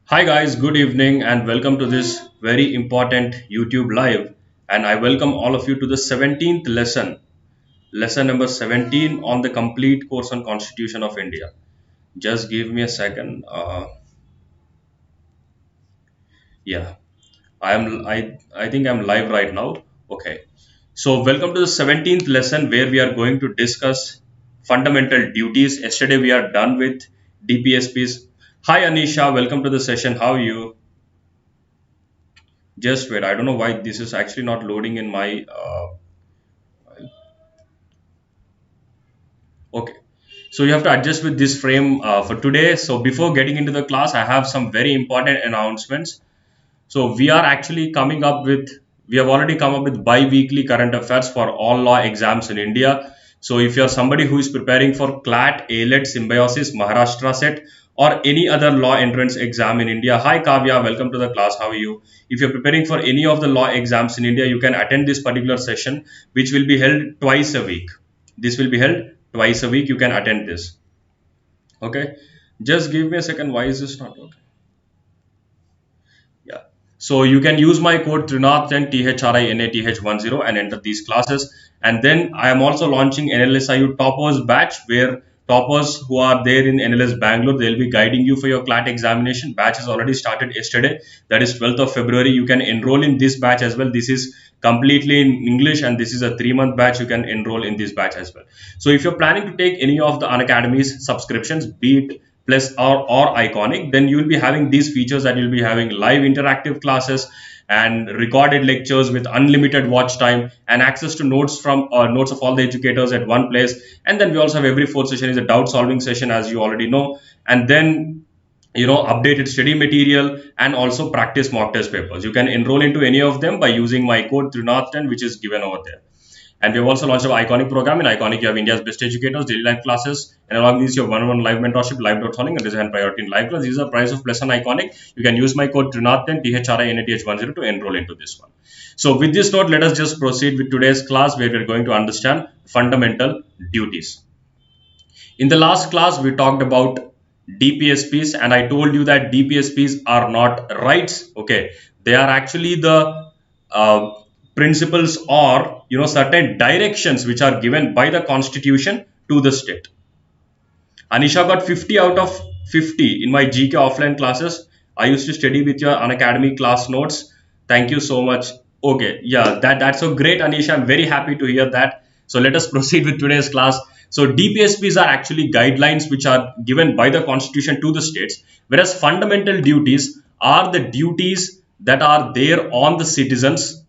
Hi guys, good evening and welcome to this very important YouTube live, and I welcome all of you to the 17th lesson number 17 on the complete course on Constitution of India. Just give me a second. Yeah, I think I'm live right now. Okay. So welcome to the 17th lesson where we are going to discuss fundamental duties. Yesterday we are done with DPSPs. Hi Anisha, welcome to the session. How are you? Just wait. I don't know why this is actually not loading in my okay. So you have to adjust with this frame for today. So before getting into the class, I have some very important announcements. So we have already come up with bi-weekly current affairs for all law exams in India. So if you're somebody who is preparing for CLAT, ALET, Symbiosis, Maharashtra set, or any other law entrance exam in India, hi Kavya, welcome to the class. How are you? If you're preparing for any of the law exams in India, you can attend this particular session, which will be held twice a week. This will be held twice a week. You can attend this. Okay. Just give me a second. Why is this not okay? Yeah. So you can use my code Thrinath and THRINATH10 and enter these classes. And then I am also launching NLSIU toppers batch where toppers who are there in NLS Bangalore, they'll be guiding you for your CLAT examination. Batch has already started yesterday. That is 12th of February. You can enroll in this batch as well. This is completely in English and this is a 3-month batch. You can enroll in this batch as well. So if you're planning to take any of the Unacademy's subscriptions, be it plus or iconic, then you will be having these features that you'll be having live interactive classes and recorded lectures with unlimited watch time and access to notes from notes of all the educators at one place. And then we also have every fourth session is a doubt solving session, as you already know. And then updated study material and also practice mock test papers. You can enroll into any of them by using my code Thrinath10, which is given over there. And we have also launched our Iconic program. In Iconic, you have India's best educators, daily life classes, and along these, you have one-on-one live mentorship, live dot calling, and design priority in live class. These are the price of plus on Iconic. You can use my code Thrinath10 THRINATH10 to enroll into this one. So with this note, let us just proceed with today's class where we are going to understand fundamental duties. In the last class, we talked about DPSPs, and I told you that DPSPs are not rights. Okay, they are actually the principles or certain directions which are given by the constitution to the state. Anisha got 50 out of 50 in my GK offline classes. I used to study with your Unacademy class notes. Thank you so much. Okay, yeah, that's so great, Anisha. I'm very happy to hear that. So let us proceed with today's class. So DPSPs are actually guidelines which are given by the constitution to the states, whereas fundamental duties are the duties that are there on the citizens.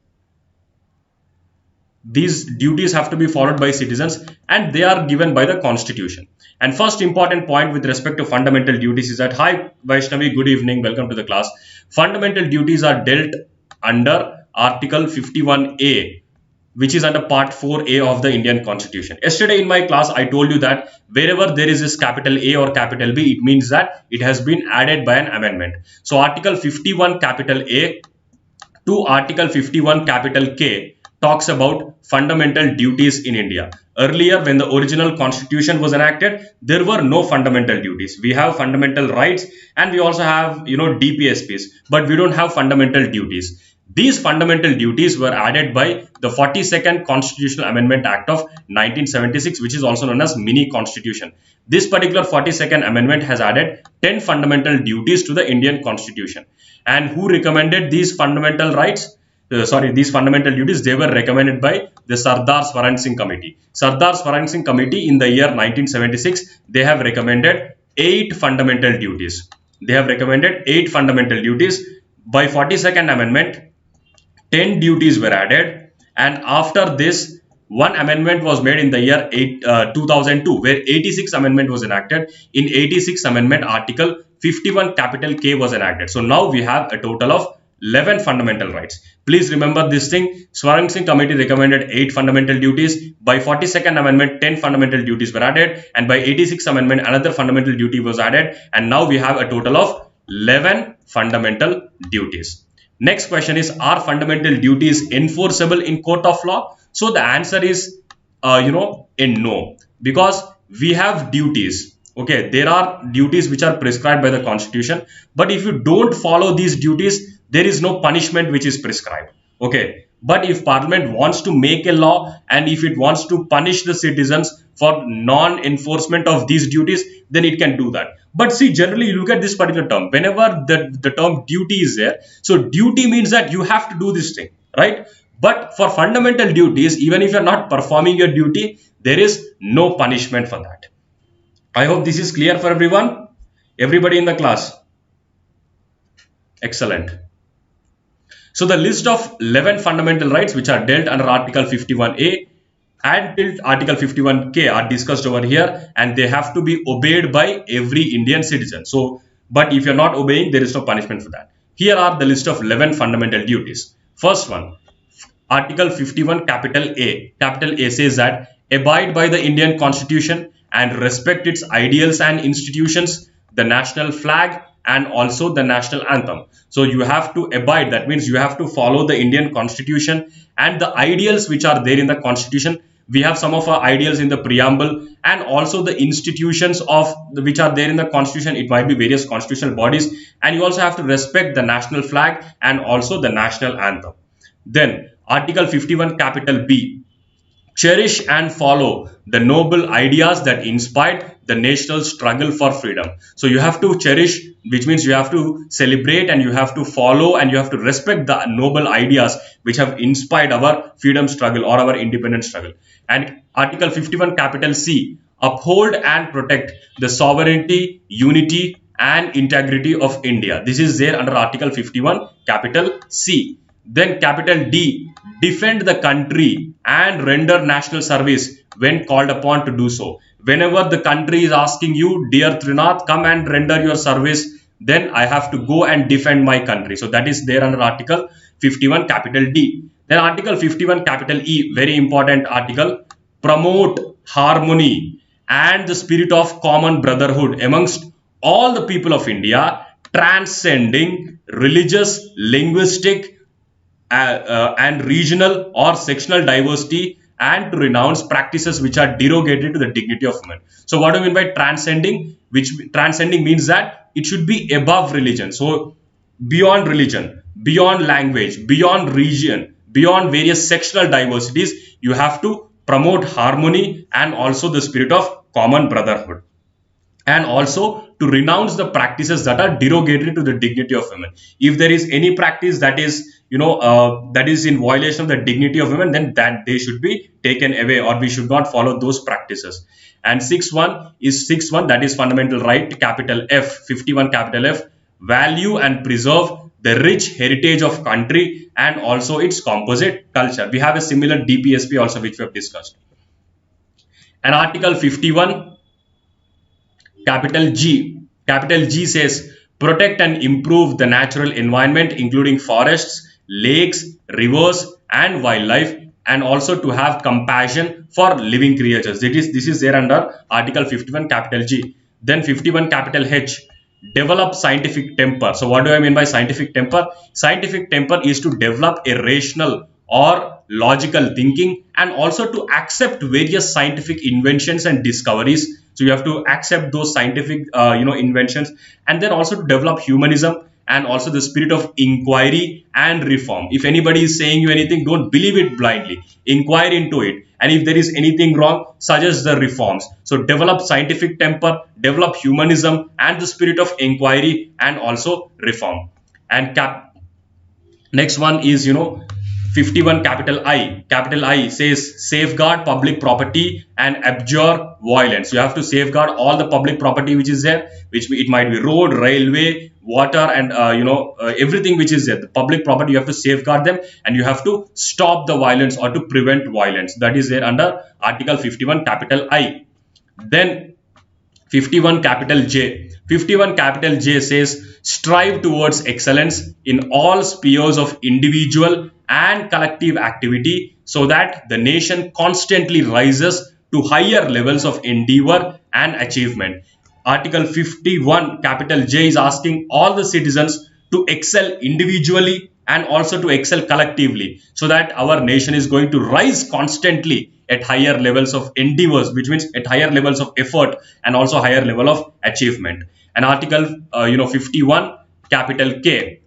These duties have to be followed by citizens and they are given by the constitution. And first important point with respect to fundamental duties is that, hi Vaishnavi, good evening, welcome to the class. Fundamental duties are dealt under Article 51A, which is under Part 4A of the Indian Constitution. Yesterday in my class, I told you that wherever there is this capital A or capital B, it means that it has been added by an amendment. So Article 51 capital A to Article 51 capital K talks about fundamental duties in India. Earlier, when the original constitution was enacted, there were no fundamental duties. We have fundamental rights and we also have, DPSPs, but we don't have fundamental duties. These fundamental duties were added by the 42nd Constitutional Amendment Act of 1976, which is also known as mini constitution. This particular 42nd amendment has added 10 fundamental duties to the Indian Constitution. And who recommended these fundamental rights? These fundamental duties, they were recommended by the Sardar Swaran Singh Committee. Sardar Swaran Singh Committee in the year 1976, they have recommended 8 fundamental duties. They have recommended 8 fundamental duties. By 42nd amendment, 10 duties were added, and after this, one amendment was made in the year 2002, where 86th amendment was enacted. In 86th amendment, Article 51 capital K was enacted. So now we have a total of 11 fundamental rights. Please remember this thing. Swaran Singh Committee recommended 8 fundamental duties. By 42nd amendment, 10 fundamental duties were added, and by 86th amendment, another fundamental duty was added, and now we have a total of 11 fundamental duties. Next question is, are fundamental duties enforceable in court of law? So the answer is, in no, because we have duties. Okay, there are duties which are prescribed by the constitution, but if you don't follow these duties, there is no punishment which is prescribed. Okay, but if parliament wants to make a law and if it wants to punish the citizens for non-enforcement of these duties, then it can do that. But see, generally you look at this particular term, whenever the term duty is there, so duty means that you have to do this thing, right? But for fundamental duties, even if you're not performing your duty, there is no punishment for that. I hope this is clear for everyone. Everybody in the class. Excellent. So the list of 11 fundamental rights which are dealt under Article 51A and till Article 51K are discussed over here, and they have to be obeyed by every Indian citizen. So, but if you're not obeying, there is no punishment for that. Here are the list of 11 fundamental duties. First one, Article 51 capital A. Capital A says that abide by the Indian Constitution and respect its ideals and institutions, the national flag, and also the national anthem. So you have to abide, that means you have to follow the Indian Constitution and the ideals which are there in the Constitution. We have some of our ideals in the preamble, and also the institutions of which are there in the Constitution. It might be various constitutional bodies, and you also have to respect the national flag and also the national anthem. Then Article 51 capital B, cherish and follow the noble ideas that inspired the national struggle for freedom. So you have to cherish, which means you have to celebrate and you have to follow and you have to respect the noble ideas which have inspired our freedom struggle or our independence struggle. And Article 51 capital C, uphold and protect the sovereignty, unity and integrity of India. This is there under Article 51 capital C. Then capital D, defend the country and render national service when called upon to do so. Whenever the country is asking you, dear Thrinath, come and render your service, then I have to go and defend my country. So that is there under Article 51 capital D. Then Article 51 capital E, very important article, promote harmony and the spirit of common brotherhood amongst all the people of India, transcending religious, linguistic, and regional or sectional diversity, and to renounce practices which are derogatory to the dignity of women. So what do I mean by transcending? Which transcending means that it should be above religion. So beyond religion, beyond language, beyond region, beyond various sectional diversities, you have to promote harmony and also the spirit of common brotherhood, and also to renounce the practices that are derogatory to the dignity of women. If there is any practice that is that is in violation of the dignity of women, then that they should be taken away, or we should not follow those practices. And sixth one, that is fundamental right, capital F, 51 capital F, value and preserve the rich heritage of country and also its composite culture. We have a similar DPSP also which we have discussed. And Article 51 capital G says protect and improve the natural environment including forests, lakes, rivers and wildlife, and also to have compassion for living creatures. This is there under Article 51 capital G. Then 51 capital H, develop scientific temper. So what do I mean by scientific temper? Scientific temper is to develop a rational or logical thinking, and also to accept various scientific inventions and discoveries. So you have to accept those scientific inventions, and then also to develop humanism and also the spirit of inquiry and reform. If anybody is saying you anything, don't believe it blindly. Inquire into it, and if there is anything wrong, suggest the reforms. So develop scientific temper, develop humanism and the spirit of inquiry and also reform. And next one is 51 capital I says safeguard public property and abjure violence. You have to safeguard all the public property which is there, which it might be road, railway, water, and everything which is there, the public property. You have to safeguard them, and you have to stop the violence or to prevent violence. That is there under Article 51 capital I. Then 51 capital J. 51 capital J says strive towards excellence in all spheres of individual and collective activity, so that the nation constantly rises to higher levels of endeavor and achievement. Article 51 capital J is asking all the citizens to excel individually and also to excel collectively, so that our nation is going to rise constantly at higher levels of endeavors, which means at higher levels of effort and also higher level of achievement. And article 51 capital K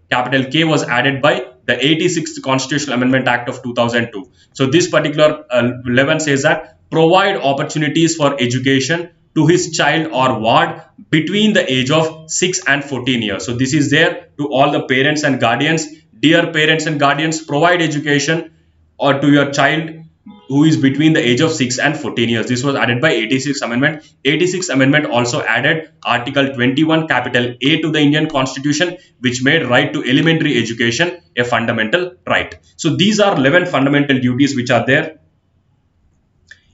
was added by the 86th Constitutional Amendment Act of 2002. So this particular 11 says that provide opportunities for education to his child or ward between the age of 6 and 14 years. So this is there to all the parents and guardians. Dear parents and guardians, provide education or to your child who is between the age of 6 and 14 years. This was added by 86th Amendment. 86th Amendment also added Article 21 capital A to the Indian Constitution, which made right to elementary education a fundamental right. So these are 11 fundamental duties which are there.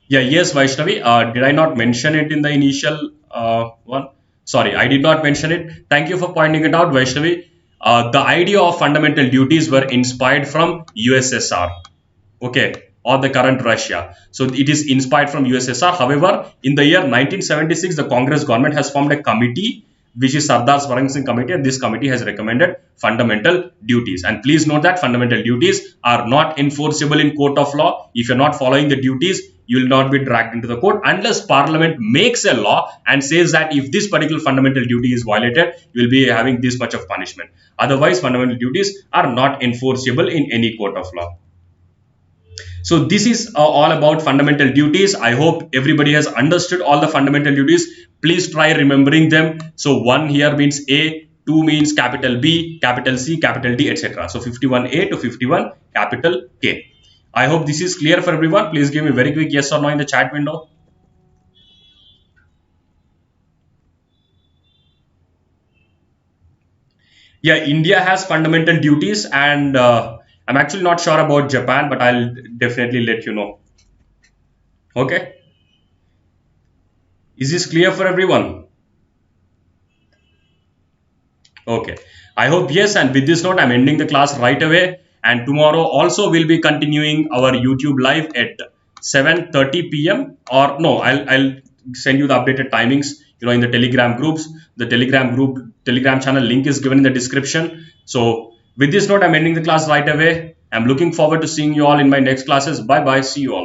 Yeah, yes, Vaishnavi. Did I not mention it in the initial one? Sorry, I did not mention it. Thank you for pointing it out, Vaishnavi. The idea of fundamental duties were inspired from USSR, okay, or the current Russia. So it is inspired from USSR. However, in the year 1976, the Congress government has formed a committee, which is Sardar Swaran Singh Committee, and this committee has recommended fundamental duties. And please note that fundamental duties are not enforceable in court of law. If you're not following the duties, you will not be dragged into the court unless Parliament makes a law and says that if this particular fundamental duty is violated, you will be having this much of punishment. Otherwise, fundamental duties are not enforceable in any court of law. So this is all about fundamental duties. I hope everybody has understood all the fundamental duties. Please try remembering them. So 1 here means A, 2 means capital B, capital C, capital D, etc. So 51A to 51 capital K. I hope this is clear for everyone. Please give me a very quick yes or no in the chat window. Yeah, India has fundamental duties, and I'm actually not sure about Japan, but I'll definitely let you know. Okay. Is this clear for everyone? Okay. I hope yes. And with this note, I'm ending the class right away. And tomorrow also we'll be continuing our YouTube live at 7:30 p.m. or no, I'll send you the updated timings, in the Telegram groups. The Telegram channel link is given in the description. So with this note, I'm ending the class right away. I'm looking forward to seeing you all in my next classes. Bye bye. See you all.